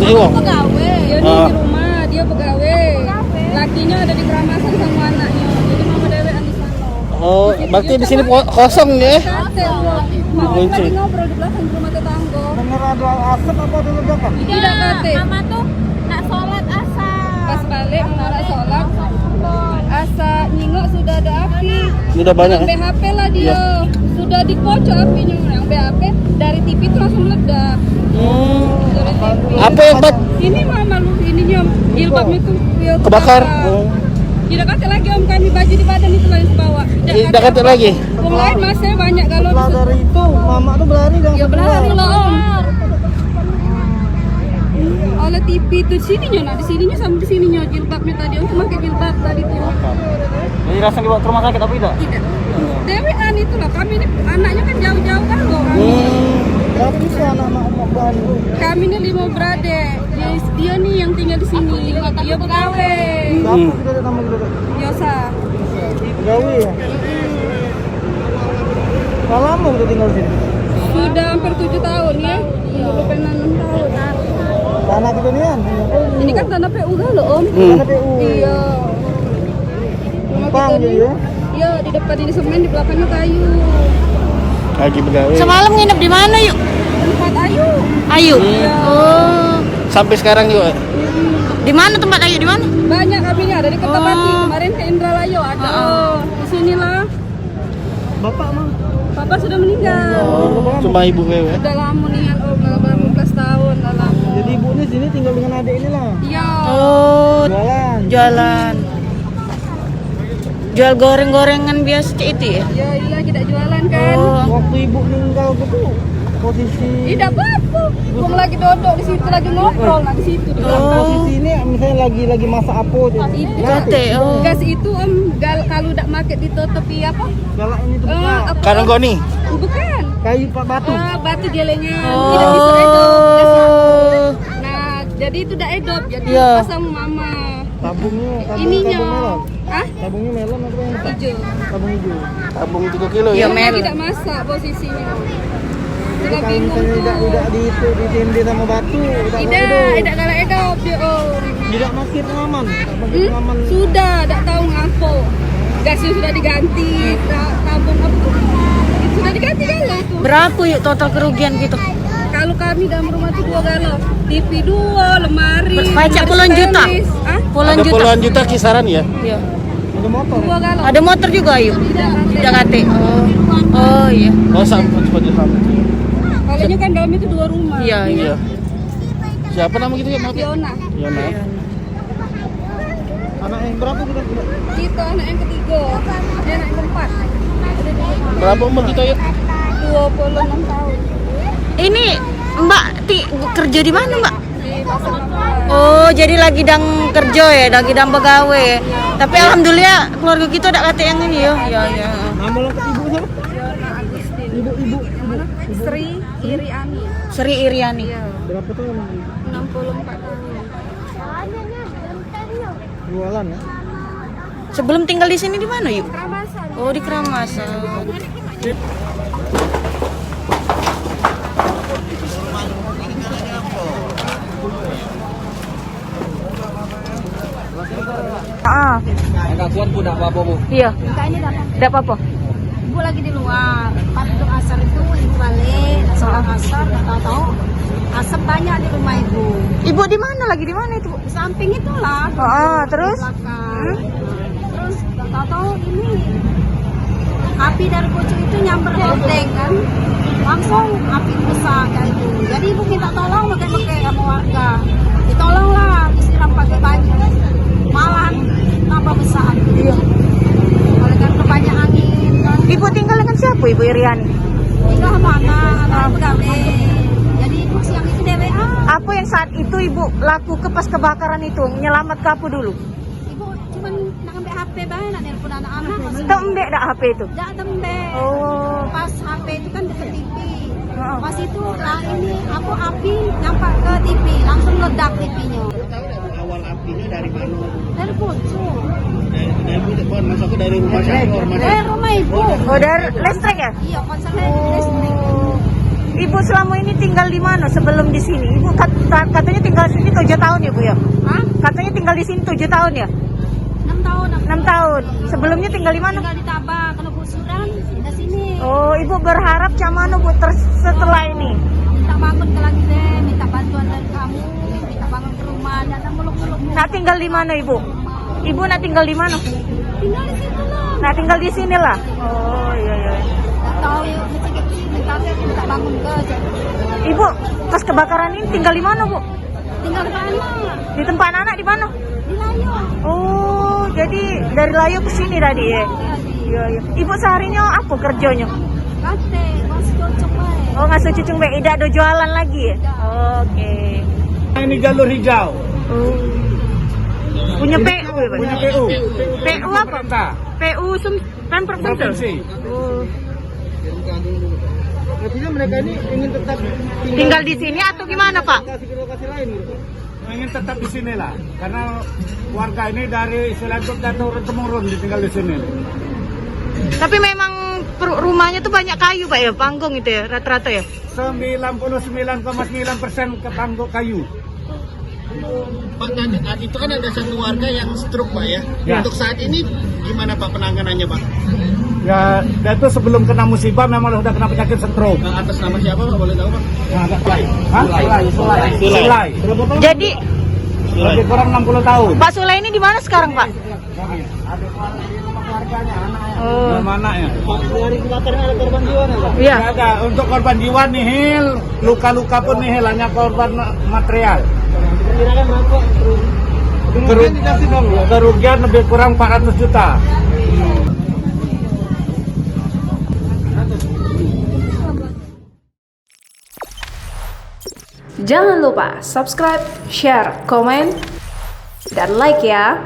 Dia di rumah, dia pegawai. Lakinya ada di Keramasan sama anaknya. Jadi mama dewean di sana. Oh, berarti di sini kosong ya? Mama tadi ngobrol di belakang rumah tetangga. Bener ada asap apa ada ledakan? Tidak kate. Mama tuh nak sholat asar. Pas balik mau nak sholat, asa nyingok sudah ada api. Sudah banyak ya? BHP lah dia. Sudah dikocok apinya. Yang BHP dari TV itu langsung meledak. Dari TV. Apa yang Ini mama lu ininya jilbabnya tuh kebakar? Tidak kate lagi om, kami baju di badan itu lagi ke bawah. Tidak kate lagi? Yang lain masih banyak kalau Setelah dari itu mama tuh berlari dan ya berlari lah om. Oleh TV itu sininya, nah di sininya sama di sininya jilbabnya tadi om pakai jilbab tadi tuh. jadi langsung dibawa ke rumah sakit apa tidak? Tidak. Dewean itu lah, kami ini anaknya kan jauh-jauh kan loh. Berapa sih anak-anak Bani? Kami ini 5 beradik. Dia nih yang tinggal di sini. Dia pegawai. Siapa kita ada nama kita? Yosa. Pegawai ya? Udah lama udah tinggal di sini? Sudah hampir 7 tahun ya. Udah pengen 6 tahun. Tanah kita nih kan? Ini kan tanah PU kan loh om. Tanah PU. Iya. Rumah Pang kita jadi nih. ya? Iya, di depan ini semen, di belakangnya kayu. Lagi pegawai. Semalam nginep di mana yuk? Tempat Ayu. Ayu. Oh. Sampai sekarang juga. Di mana tempat Ayu di mana? Banyak kami nih, ada di Kertapati. Kemarin ke Indralayo ada. Di sinilah. Bapak mah? Papa sudah meninggal. Cuma ibu wewe. Udah lama nih om, udah 18 tahun lah lama. Jadi ibunya sini tinggal dengan adik ini lah? Iya. Oh. Jualan? Jualan. Jual goreng-gorengan biasa kayak itu ya? Ya iya kita jualan kan. Oh. Waktu ibu meninggal gitu posisi... Tidak apa-apa. Gua lagi duduk di situ lagi ngobrol nah di situ di belakang. Posisi ini misalnya lagi masa apa jadi Itu Kate, oh. gas itu om kalau udah market ditutupi apa? galak ini tuh Apa? Karena goni. Bukan. kayu pak batu. Batu gelengan. Tidak bisa edop. Oh. Nah, jadi itu udah edop. Jadi Iya. pasang mama. Tabung Ininya. melon. Hah? Tabungnya melon apa yang Hijau. tabung hijau. Tabung 3 kilo Iya, ya? Mel. Tidak masak posisinya. Jadi Sudah kalau bingung misalnya tuh. udah ditindih sama batu, Tidak galak edop dia om. tidak makin aman, tak makin aman. Sudah, tidak tahu ngapo. Gasnya sudah diganti, tabung apa tuh? Sudah diganti kan lah itu. Berapa yuk total kerugian gitu? Kalau kami dalam rumah itu 2 galon, TV 2, lemari. Pajak puluhan juta? Ah? Puluhan Ada juta? puluhan juta kisaran ya? Iya. Ada motor. 2 galon. Ada motor juga Ayu? Tidak kate. Oh. Oh iya. Oh, sampai sampai. Kalinya kan dalam itu 2 rumah. Iya, iya. Iya. Siapa nama gitu ya? Maaf ya. Fiona. Yona. Anak yang berapa kita? Kita anak yang ketiga, dia anak yang keempat. Berapa umur kita ya? 26 tahun. Ini Mbak kerja di mana Mbak? Di pasar Nafas. Oh, jadi lagi dang kerja ya, lagi dang pegawai. Tapi alhamdulillah keluarga kita ada kate yang ini ya. Ya, ya. Nama lengkap ibu siapa? Fiona Agustin. Ibu. Sri Iriani. Sri Iriani. Iya. Berapa tahun? 64 tahun. Jualan ya? Sebelum tinggal di sini di mana yuk? Keramasan. Oh, di Keramasan. Ah, Agak kuat bu, dah apa-apa bu. iya. Tidak apa-apa. Ibu lagi di luar, pas untuk asar itu ibu balik, seorang asar, nggak tahu asap banyak di rumah ibu. Ibu di mana lagi di mana itu? Bu? Di samping itulah. Terus? Belakang. Terus nggak tahu ini api dari pucuk itu nyamber loteng kan, langsung api besar kayak itu. Jadi ibu minta tolong pakai sama warga, ditolonglah disiram pakai banyu, malahan tambah besar. Iya. Oleh karena banyak angin kan. Ibu tinggal dengan siapa Ibu Iriani? Tinggal sama anak pegawai. Jadi ibu siang itu DWA. Apa yang saat itu Ibu laku ke pas kebakaran itu? Menyelamat ke apa dulu? Ibu cuman nak ambil HP bae, nak nelpon anak-anak. Tembek dak HP itu? Tidak tembek. Oh. Pas HP itu kan dekat TV. Oh. Pas itu lah ini aku api nampak ke TV, langsung meledak di CCTV-nya. Awal apinya dari mana? Dari pucuk. Dari masuknya dari rumah siapa? Dari rumah ibu. Oh, dari listrik ya? Iya, konsernya di listrik. Ibu selama ini tinggal di mana sebelum di sini? Ibu katanya tinggal di sini 7 tahun ya, Bu ya? Hah? Katanya tinggal di sini 7 tahun ya? 6 tahun. 6 tahun. Sebelumnya tinggal di mana? Tinggal di Tabak, kalau gusuran di sini. Oh, Ibu berharap cak mana Bu setelah ini? Minta bangun ke lagi deh, minta bantuan dari kamu, minta bangun ke rumah, dan muluk-muluk. Nak tinggal di mana Ibu? Ibu nak tinggal di mana? Tinggal di situ lah. Nah, tinggal di sini lah. Oh, iya iya. Nggak tahu ya, minta bangun ke. Ibu, pas kebakaran ini tinggal di mana, Bu? Tinggal di mana? Di tempat anak di mana? Di Layo. Oh, jadi dari Layu ke sini tadi ya? Iya, iya. Ibu seharinya apa kerjanya? Kate, masih cocok baik. Oh, ngasuh cucung be, tidak ada jualan lagi ya? Oke. Ini jalur hijau. Punya PU ya, Pak? Punya PU. PU apa? Pemerintah. PU Pemprov Sulsel. Provinsi. Oh. Artinya mereka ini ingin tetap Tinggal di sini atau gimana, Pak? ke lokasi lain gitu. Ingin tetap di sini lah, karena warga ini dari selanjutnya turun temurun ditinggal di sini. Tapi memang rumahnya tuh banyak kayu, Pak ya, panggung itu ya, rata-rata ya. 99,9% ke panggung kayu. Pak, itu kan ada satu warga yang stroke Pak ya. Ya. Untuk saat ini gimana Pak penanganannya Pak? Ya, dia itu sebelum kena musibah memang sudah kena penyakit stroke. Atas nama siapa Pak? Boleh tahu Pak? Sulai. Jadi Lebih kurang 60 tahun. Pak Sule ini di mana sekarang, Pak? Oh, Mana ya? Dari kebakaran ada korban jiwa nih Pak? iya. Tidak ada. Untuk korban jiwa nihil, luka-luka pun nihil, hanya korban material. Kira-kira berapa? Kerugian lebih kurang 400 juta. Jangan lupa subscribe, share, komen, dan like ya.